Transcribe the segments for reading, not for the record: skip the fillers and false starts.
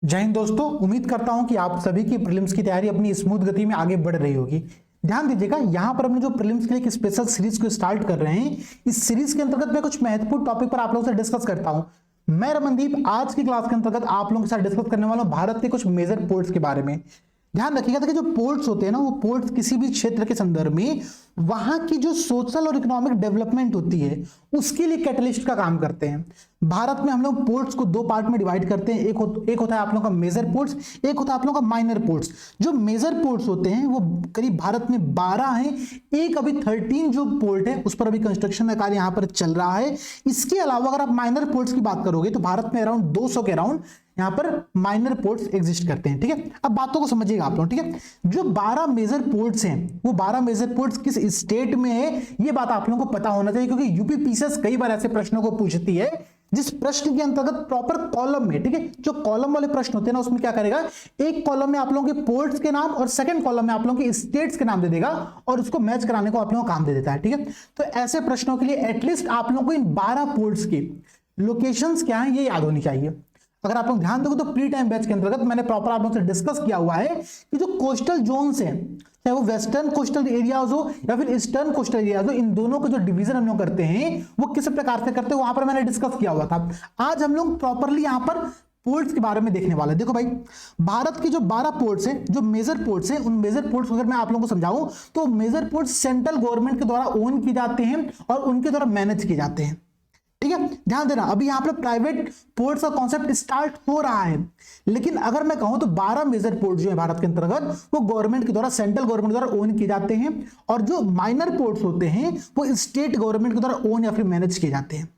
जय हिंद दोस्तों, उम्मीद करता हूं कि आप सभी की प्रीलिम्स की तैयारी अपनी स्मूथ गति में आगे बढ़ रही होगी। ध्यान दीजिएगा, यहां पर हमने जो प्रीलिम्स के लिए एक स्पेशल सीरीज को स्टार्ट कर रहे हैं। इस सीरीज के अंतर्गत मैं कुछ महत्वपूर्ण टॉपिक पर आप लोगों से डिस्कस करता हूं। मैं रमनदीप आज की क्लास के अंतर्गत आप लोगों के साथ डिस्कस करने वाला हूं भारत के कुछ मेजर पोर्ट्स के बारे में। ध्यान रखिएगा कि जो पोर्ट्स होते हैं ना, वो पोर्ट्स किसी भी क्षेत्र के संदर्भ में वहां की जो सोशल और इकोनॉमिक डेवलपमेंट होती है उसके लिए कैटलिस्ट का काम करते हैं। भारत में हम लोग पोर्ट्स को दो पार्ट में डिवाइड करते हैं। एक होता है आप लोगों का मेजर पोर्ट्स, एक होता है आप लोगों का माइनर पोर्ट्स। जो मेजर पोर्ट्स होते हैं वो करीब भारत में 12 हैं। एक अभी 13 जो पोर्ट है उस पर अभी कंस्ट्रक्शन का कार्य यहां पर चल रहा है। इसके अलावा अगर आप माइनर पोर्ट्स की बात करोगे तो भारत में अराउंड 200 के अराउंड यहां पर माइनर पोर्ट्स एग्जिस्ट करते हैं। ठीक है, अब बातों को समझिएगा आप लोग। ठीक है, जो 12 मेजर पोर्ट्स हैं वो 12 मेजर पोर्ट्स किस स्टेट में है ये बात आप लोगों को पता होना चाहिए, क्योंकि यूपी पीसीएस कई बार ऐसे प्रश्नों को पूछती है जिस प्रश्न के अंतर्गत प्रॉपर कॉलम में, ठीक है, जो कॉलम वाले प्रश्न होते हैं ना उसमें क्या करेगा, एक कॉलम में आप लोगों के पोर्ट्स के नाम और सेकंड कॉलम में आप लोगों के स्टेट्स के नाम दे देगा और उसको मैच कराने को आप लोगों को काम दे देता है। ठीक है, तो ऐसे प्रश्नों के लिए एटलीस्ट आप लोगों को इन 12 पोर्ट्स की लोकेशंस क्या है ये याद होनी चाहिए। अगर आप लोग ध्यान दोगे तो प्री टाइम बैच के अंतर्गत मैंने प्रॉपर आप लोगों से डिस्कस किया हुआ है कि जो कोस्टल जोन्स हैं, चाहे वो वेस्टर्न कोस्टल एरियाज हो या फिर ईस्टर्न कोस्टल एरियाज हो, इन दोनों का जो डिवीजन हम लोग करते हैं वो किस प्रकार से करते हैं वहां पर मैंने डिस्कस किया हुआ था। आज हम लोग प्रॉपरली यहां पर पोर्ट्स के बारे में देखने वाले। देखो भाई, भारत की जो 12 पोर्ट्स हैं, जो मेजर पोर्ट्स हैं, उन मेजर पोर्ट्स अगर मैं आप लोगों को समझाऊं तो मेजर पोर्ट्स सेंट्रल गवर्नमेंट के द्वारा ओन किए जाते हैं और उनके द्वारा मैनेज किए जाते हैं। ठीक है, ध्यान देना, अभी यहां पर प्राइवेट पोर्ट्स का कॉन्सेप्ट स्टार्ट हो रहा है, लेकिन अगर मैं कहूं तो 12 मेजर पोर्ट जो है भारत के अंतर्गत वो गवर्नमेंट के द्वारा, सेंट्रल गवर्नमेंट द्वारा ओन किए जाते हैं, और जो माइनर पोर्ट्स होते हैं वो स्टेट गवर्नमेंट के द्वारा ओन या फिर मैनेज किए जाते हैं।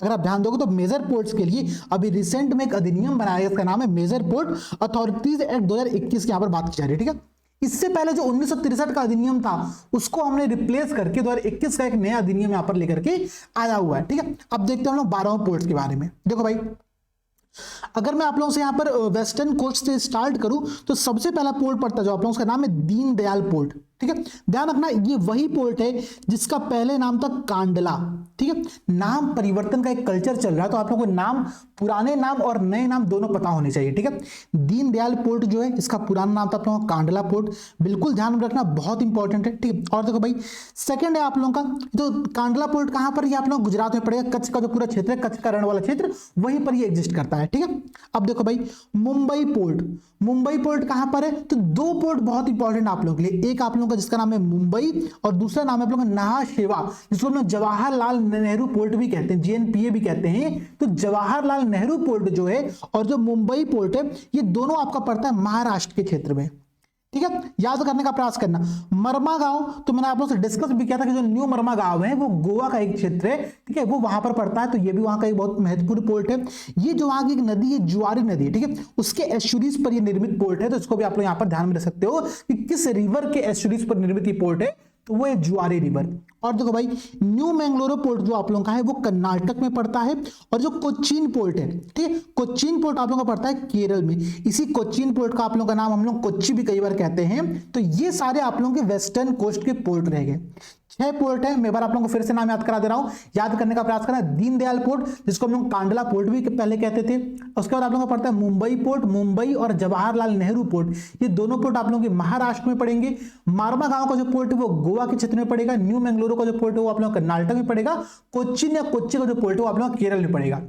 अगर आप ध्यान दोगे तो मेजर पोर्ट्स के लिए अभी रिसेंट में एक अधिनियम बनाया गया, इसका नाम है मेजर पोर्ट अथॉरिटीज एक्ट 2021 की यहां पर बात की जा रही है। ठीक है, इससे पहले जो 1963 का अधिनियम था उसको हमने रिप्लेस करके 2021 का एक नया अधिनियम यहां पर लेकर के आया हुआ है। ठीक है, अब देखते हैं हम लोग 12 पोर्ट्स के बारे में। देखो भाई, अगर मैं आप लोगों से यहां पर वेस्टर्न कोस्ट से स्टार्ट करूं तो सबसे पहला पोर्ट पड़ता है जो आप लोगों का नाम है दीनदयाल पोर्ट। ठीक है, ध्यान रखना ये वही पोर्ट है जिसका पहले नाम था कांडला। ठीक है, नाम परिवर्तन का एक कल्चर चल रहा है तो आप लोगों को नाम, पुराने नाम और नए नाम दोनों पता होने चाहिए। ठीक है, दीनदयाल पोर्ट जो है इसका पुराना नाम था आप लोगों का कांडला पोर्ट, बिल्कुल ध्यान में रखना, बहुत इंपॉर्टेंट है। ठीक है, और देखो भाई, सेकंड है आप लोगों का जो कांडला पोर्ट, कहां पर ये आप लोग गुजरात में पड़ेगा, कच्छ का जो पूरा क्षेत्र है, कच्छ का रण वाला क्षेत्र, वहीं पर ये एग्जिस्ट करता है। ठीक है, अब देखो भाई, मुंबई पोर्ट, मुंबई पोर्ट कहां पर है, तो दो पोर्ट बहुत इंपॉर्टेंट आप लोगों के लिए, एक आप लोगों का जिसका नाम है मुंबई और दूसरा नाम है आप लोगों का नहा शेवा, जिसको हम लोग जवाहरलाल नेहरू पोर्ट भी कहते हैं, जेएनपीए भी कहते हैं। तो जवाहरलाल नेहरू पोर्ट जो है और जो मुंबई पोर्ट है ये दोनों आपका पड़ता है महाराष्ट्र के क्षेत्र में। ठीक है, याद करने का प्रयास करना। मरमा गांव तो मैंने आप लोगों से डिस्कस भी किया था कि जो न्यू मरमा गांव है वो गोवा का एक क्षेत्र है। ठीक है, वो वहां पर पड़ता है, तो ये भी वहां का एक बहुत महत्वपूर्ण पोर्ट है। ये जो वहां की एक नदी है जुआरी नदी, ठीक है, उसके एस्चुरीज पर ये निर्मित पोर्ट है, तो इसको भी आप लोग यहां पर ध्यान में रख सकते हो कि किस रिवर के एस्चुरीज पर निर्मित ये पोर्ट है, तो वो है जुआरी रिवर। और देखो भाई, न्यू मैंगलोर पोर्ट जो आप लोगों का है वो कर्नाटक में पड़ता है, और जो कोचीन पोर्ट है, ठीक है, कोचीन पोर्ट आप लोगों का पड़ता है केरल में। इसी कोचीन पोर्ट का आप लोगों का नाम हम लोग कोच्चि भी कई बार कहते हैं। तो ये सारे आप लोगों के वेस्टर्न कोस्ट के पोर्ट रह गए। 6 पोर्ट है, मैं बार आप लोगों को फिर से नाम याद करा दे रहा हूं, याद करने का प्रयास करना। दीनदयाल पोर्ट जिसको हम लोग कांडला पोर्ट भी पहले कहते थे, उसके बाद आप लोगों का पड़ता है मुंबई पोर्ट, मुंबई और जवाहरलाल नेहरू पोर्ट, ये दोनों पोर्ट आप लोगों के महाराष्ट्र में पड़ेंगे। मारवा गांव का जो पोर्ट है वो गोवा के क्षेत्र में पड़ेगा। न्यू मैंगलोर का जो पोर्ट है वो आप लोगों का कर्नाटक में पड़ेगा। कोच्चिन या कोच्चि का जो पोर्ट है वो आप लोगों का केरल में पड़ेगा।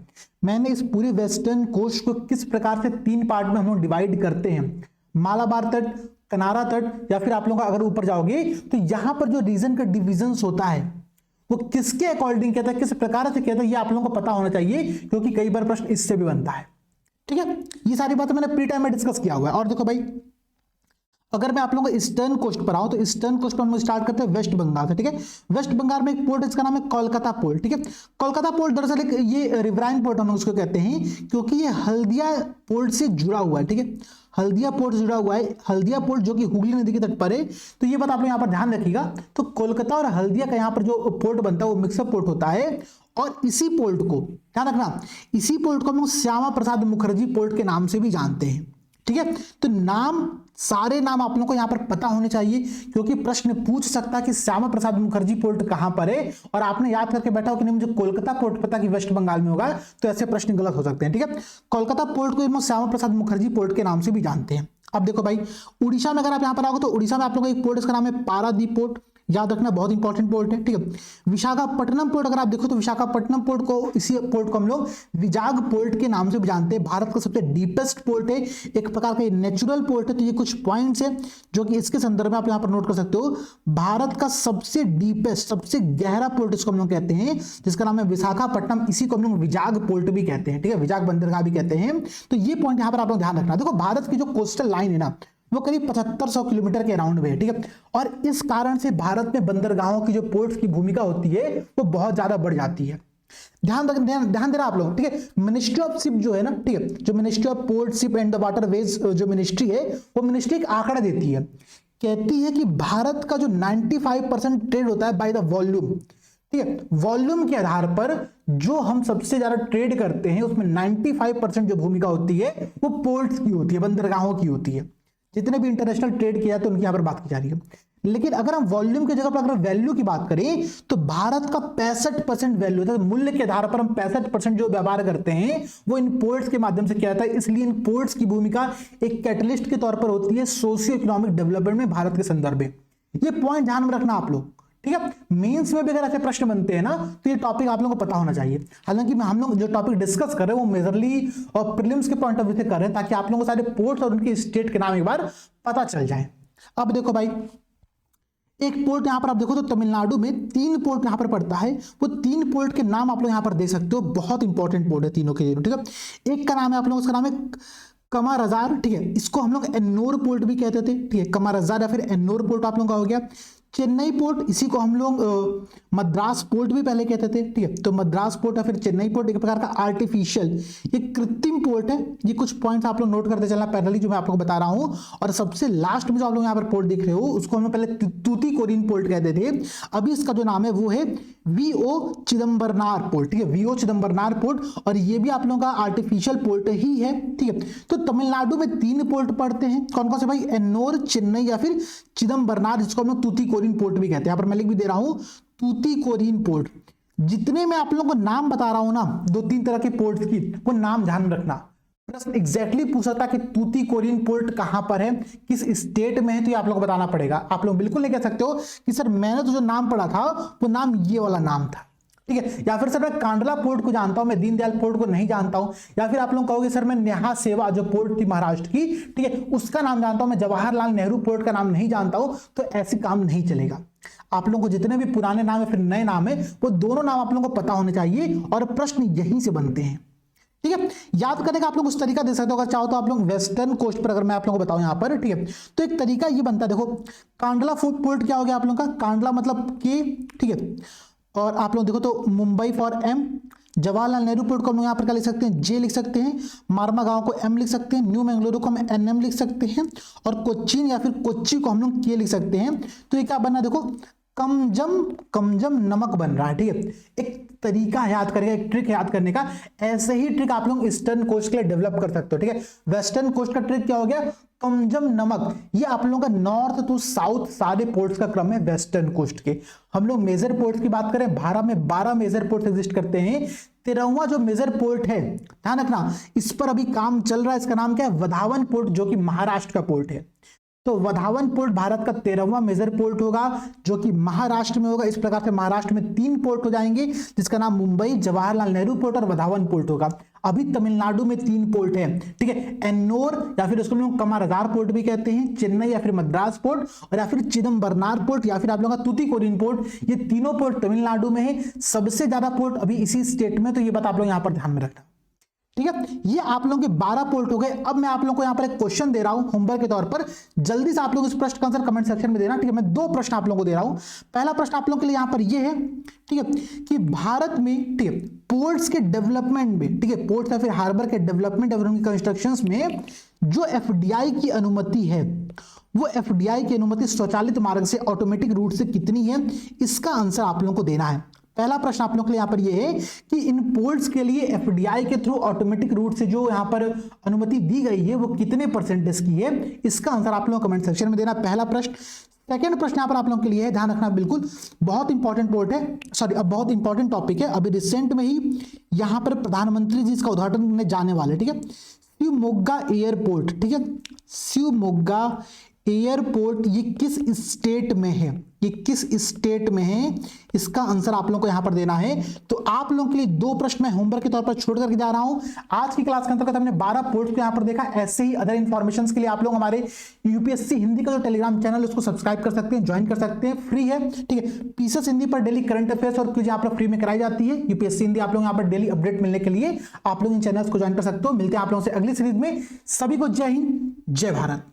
मैंने इस पूरे वेस्टर्न कोस्ट को किस प्रकार से 3 पार्ट में हम लोग डिवाइड करते हैं, मालाबार तट, कनारा तट, या फिर आप लोग अगर ऊपर जाओगे तो यहां पर जो रीजन का डिवीजन होता है वो किसके अकॉर्डिंग कहता है, किस प्रकार से कहता है, ये आप लोगों को पता होना चाहिए, क्योंकि कई बार प्रश्न इससे भी बनता है। ठीक है, ये सारी बातें मैंने प्री टाइम में डिस्कस किया हुआ है। और देखो भाई, अगर मैं आप लोगों को ईस्टर्न कोस्ट पर आऊं तो ईस्टर्न कोस्ट पर हम स्टार्ट करते हैं वेस्ट बंगाल से। ठीक है, वेस्ट बंगाल में एक पोर्ट है, इसका नाम है कोलकाता पोर्ट। ठीक है, कोलकाता पोर्ट दरअसल एक ये रिवराइन पोर्ट हम उसको कहते हैं, क्योंकि ये हल्दिया पोर्ट से जुड़ा हुआ है। ठीक है, हल्दिया पोर्ट जुड़ा हुआ है, हल्दिया पोर्ट जो कि हुगली नदी के तट पर है। तो ये बात आप लोग यहाँ पर ध्यान रखिएगा। तो कोलकाता और हल्दिया का यहाँ पर जो पोर्ट बनता है वो मिक्सअप पोर्ट होता है, और इसी पोर्ट को ध्यान रखना, इसी पोर्ट को हम लोग श्यामा प्रसाद मुखर्जी पोर्ट के नाम से भी जानते हैं। ठीक है, तो नाम, सारे नाम आप लोगों को यहां पर पता होने चाहिए, क्योंकि प्रश्न पूछ सकता है कि श्यामा प्रसाद मुखर्जी पोर्ट कहां पर है, और आपने याद करके बैठा हो कि नहीं मुझे कोलकाता पोर्ट पता कि वेस्ट बंगाल में होगा, तो ऐसे प्रश्न गलत हो सकते हैं। ठीक है, कोलकाता पोर्ट को श्यामा प्रसाद मुखर्जी पोर्ट के नाम से भी जानते हैं। अब देखो भाई, उड़ीसा में अगर आप यहां पर आओगे तो उड़ीसा में आप लोगों का एक पोर्ट, इसका नाम है पारादीप पोर्ट, याद रखना बहुत इंपॉर्टेंट पोर्ट है। ठीक है, विशाखापट्टनम पोर्ट अगर आप देखो तो विशाखापट्टनम पोर्ट को, इसी पोर्ट को हम लोग विजाग पोर्ट के नाम से भी जानते हैं। भारत का सबसे डीपेस्ट पोर्ट है, एक प्रकार का नेचुरल पोर्ट है। तो ये कुछ पॉइंट्स है जो कि इसके संदर्भ में आप यहां पर नोट कर सकते हो। भारत का सबसे डीपेस्ट, सबसे गहरा पोर्ट इसको हम लोग कहते हैं, जिसका नाम है विशाखापट्टनम, इसी को हम लोग विजाग पोर्ट भी कहते हैं। ठीक है, विजाग बंदरगाह भी कहते हैं। तो ये पॉइंट यहां पर आप लोग ध्यान रखना। देखो भारत की जो कोस्टल लाइन है ना, वो करीब 7500 किलोमीटर के अराउंड में है। ठीक है, और इस कारण से भारत में बंदरगाहों की जो पोर्ट्स की भूमिका होती है वो बहुत ज्यादा बढ़ जाती है। ध्यान देना आप लोग। ठीक है, मिनिस्ट्री ऑफ शिप जो है ना, ठीक है, जो ministry of port, ship and the waterways जो मिनिस्ट्री है, वो मिनिस्ट्री एक आंकड़ा देती है, कहती है कि भारत का जो 95% ट्रेड होता है बाय द वॉल्यूम। ठीक है, वॉल्यूम के आधार पर जो हम सबसे ज्यादा ट्रेड करते हैं उसमें 95% जो भूमिका होती है वो पोर्ट्स की होती है, बंदरगाहों की होती है। जितने भी इंटरनेशनल ट्रेड किया तो उनकी यहां पर बात की जा रही है। लेकिन अगर हम वॉल्यूम की जगह पर अगर वैल्यू की बात करें तो भारत का 65% वैल्यू है। मूल्य के आधार पर हम 65% जो व्यापार करते हैं वो इन पोर्ट्स के माध्यम से किया जाता है। इसलिए इन पोर्ट्स की भूमिका एक कैटलिस्ट के तौर पर होती है सोशियो इकोनॉमिक डेवलपमेंट में भारत के संदर्भ में। ये पॉइंट ध्यान में रखना आप लोग। ठीक है, मेंस में भी अगर ऐसे प्रश्न बनते हैं ना तो ये टॉपिक आप लोगों को पता होना चाहिए। हालांकि हम लोग जो टॉपिक डिस्कस कर रहे हैं वो मेजरली और प्रीलिम्स के पॉइंट ऑफ व्यू से कर रहे हैं, ताकि आप लोगों को सारे पोर्ट्स और उनके स्टेट के नाम एक बार पता चल जाए। अब देखो भाई, एक पोर्ट यहां पर आप देखो तो तमिलनाडु में 3 पोर्ट यहां पर पड़ता है। वो 3 पोर्ट के नाम आप लोग यहां पर दे सकते हो, बहुत इंपॉर्टेंट पोर्ट है तीनों के। ठीक है, एक का नाम है आप लोगों, उसका नाम है कमारजार। ठीक है, इसको हम लोग एन्नोर पोर्ट भी कहते थे। ठीक है, कमारजार या फिर एन्नोर पोर्ट आप लोगों का हो गया। चेन्नई पोर्ट, इसी को हम लोग मद्रास पोर्ट भी पहले कहते थे। ठीक है, तो मद्रास पोर्ट या फिर चेन्नई पोर्ट एक प्रकार का आर्टिफिशियल, ये कृत्रिम पोर्ट है। ये कुछ पॉइंट्स आप लोग नोट करते चलना पैरेलली जो मैं आप लोग बता रहा हूं। और सबसे लास्ट में जो आप लोग यहाँ पर पोर्ट देख रहे हो उसको हम लोग पहले तूतीकोरिन पोर्ट कहते थे, अभी इसका जो नाम है वो है वीओ चिदम्बरनार पोर्ट। ठीक है, वीओ चिदम्बरनार पोर्ट, और ये भी आप लोगों का आर्टिफिशियल पोर्ट ही है। ठीक है, तो तमिलनाडु में 3 पोर्ट पड़ते हैं, कौन कौन से भाई? एन्नोर, चेन्नई या फिर चिदम्बरनार, जिसको हम लोग तूतीकोरिन पोर्ट भी कहते हैं। यहां पर मैं लिख भी दे रहा हूं तूतीकोरिन पोर्ट। जितने मैं आप लोगों को नाम बता रहा हूं ना 2-3 तरह के पोर्ट्स की, वो नाम ध्यान रखना। प्रश्न एग्जैक्टली पूछा था कि तूतीकोरिन पोर्ट कहां पर है, किस स्टेट में है, तो ये आप लोगों को बताना पड़ेगा। आप लोग बिल्कुल नहीं कह सकते हो कि सर मैंने तो जो नाम पढ़ा था वो नाम ये वाला नाम था। ठीक है, या फिर सर मैं कांडला पोर्ट को जानता हूं, मैं दीनदयाल पोर्ट को नहीं जानता हूं। या फिर आप लोग कहोगे सर मैं नेहा सेवा जो पोर्ट थी महाराष्ट्र की, ठीक है, उसका नाम जानता हूं, मैं जवाहरलाल नेहरू पोर्ट का नाम नहीं जानता हूं। तो ऐसे काम नहीं चलेगा। आप लोगों को जितने भी पुराने नाम है फिर नए नाम है, वो दोनों नाम आप लोगों को पता होने चाहिए, और प्रश्न यहीं से बनते हैं। ठीक है, याद करने का आप लोग उस तरीका दे सकते हो, अगर चाहो तो आप लोग वेस्टर्न कोस्ट पर, अगर मैं आप लोगों को बताऊं यहां पर, ठीक है, तो एक तरीका ये बनता है। देखो कांडला पोर्ट क्या हो गया आप लोगों का, कांडला मतलब के, ठीक है, और आप लोग देखो तो Mumbai for M, Jawaharlal Nehru Port को हम लोग यहाँ पर क्या लिख सकते हैं, जे लिख सकते हैं, मारमा गांव को एम लिख सकते हैं, न्यू मैंगलोर को हम एनएम लिख सकते हैं, और कोच्चिन या फिर कोच्चि को हम लोग के लिख सकते हैं। तो ये क्या बनना, देखो कमजम नमक बन रहा है। ठीक है, एक तरीका याद करेगा, एक ट्रिक याद करने का। ऐसे ही ट्रिक आप लोग ईस्टर्न कोस्ट के लिए डेवलप कर सकते हो। ठीक है, वेस्टर्न कोस्ट का ट्रिक क्या हो गया, कमजम नमक। ये आप लोगों का नॉर्थ टू साउथ सारे पोर्ट्स का क्रम है वेस्टर्न कोस्ट के। हम लोग मेजर पोर्ट्स की बात करें, भारत में 12 मेजर पोर्ट्स एग्जिस्ट करते हैं। 13वां जो मेजर पोर्ट है, ध्यान रखना, इस पर अभी काम चल रहा है, इसका नाम क्या है, वधावन पोर्ट, जो कि महाराष्ट्र का पोर्ट है। तो वधावन पोर्ट भारत का 13वां मेजर पोर्ट होगा, जो कि महाराष्ट्र में होगा। इस प्रकार से महाराष्ट्र में 3 पोर्ट हो जाएंगे, जिसका नाम मुंबई, जवाहरलाल नेहरू पोर्ट और वधावन पोर्ट होगा। अभी तमिलनाडु में 3 पोर्ट है। ठीक है, एन्नोर या फिर उसको लोग कमारजार पोर्ट भी कहते हैं, चेन्नई या फिर मद्रास पोर्ट, और या फिर चिदम्बरनार पोर्ट, या फिर आप लोगों का तूतीकोरिन पोर्ट। ये तीनों पोर्ट तमिलनाडु में है। सबसे ज्यादा पोर्ट अभी इसी स्टेट में, तो ये बात आप लोग यहां पर ध्यान में रखना। ठीक है, ये आप लोगों के 12 पोर्ट हो गए। अब मैं आप लोगों को यहां पर एक क्वेश्चन दे रहा हूं होमवर्क के तौर पर, जल्दी से आप लोग इस प्रश्न का आंसर कमेंट सेक्शन में देना। ठीक है, मैं 2 प्रश्न आप लोगों को दे रहा हूं। पहला प्रश्न आप लोगों के लिए यहां पर ये है, ठीक है, कि भारत में, ठीक है, पोर्ट्स के डेवलपमेंट में, ठीक है, पोर्ट्स या फिर हार्बर के डेवलपमेंट और उनकी कंस्ट्रक्शंस में जो एफडीआई की अनुमति है, वो एफडीआई की अनुमति स्वचालित मार्ग से, ऑटोमेटिक रूट से कितनी है, इसका आंसर आप लोगों को देना है। पहला प्रश्न आप लोग के लिए यहाँ पर ये है कि इन पोर्ट्स के लिए एफडीआई के थ्रू ऑटोमेटिक रूट से जो यहाँ पर अनुमति दी गई है वो कितने परसेंटेज की है, इसका आंसर आप लोग कमेंट सेक्शन में देना। पहला प्रश्न। सेकंड प्रश्न यहाँ पर आप लोगों के लिए है, ध्यान रखना बिल्कुल बहुत इंपॉर्टेंट पोर्ट है, सॉरी अब बहुत इंपॉर्टेंट टॉपिक है। अभी रिसेंट में ही यहाँ पर प्रधानमंत्री जी इसका उद्घाटन करने जाने वाले, ठीक है। शिवमोग्गा एयरपोर्ट, ठीक है, शिवमोग्गा एयरपोर्ट ये किस स्टेट में है, ये किस स्टेट में है, इसका आंसर आप लोगों को यहां पर देना है। तो आप लोगों के लिए दो प्रश्न मैं होमवर्क के तौर पर छोड़ करके जा रहा हूं। आज की क्लास के अंतर्गत हमने 12 पोर्ट्स को यहां पर देखा। ऐसे ही अदर इंफॉर्मेशन के लिए आप लोग हमारे यूपीएससी हिंदी का जो टेलीग्राम चैनल उसको सब्सक्राइब कर सकते हैं, ज्वाइन कर सकते हैं, फ्री है, ठीक है। पीसीएस हिंदी पर डेली करंट अफेयर्स और क्विज यहाँ पर फ्री में कराई जाती है। यूपीएससी हिंदी आप लोग यहाँ पर डेली अपडेट मिलने के लिए आप लोग इन चैनल्स को ज्वाइन कर सकते हो। मिलते हैं आप लोगों से अगली सीरीज में। सभी को जय हिंद, जय भारत।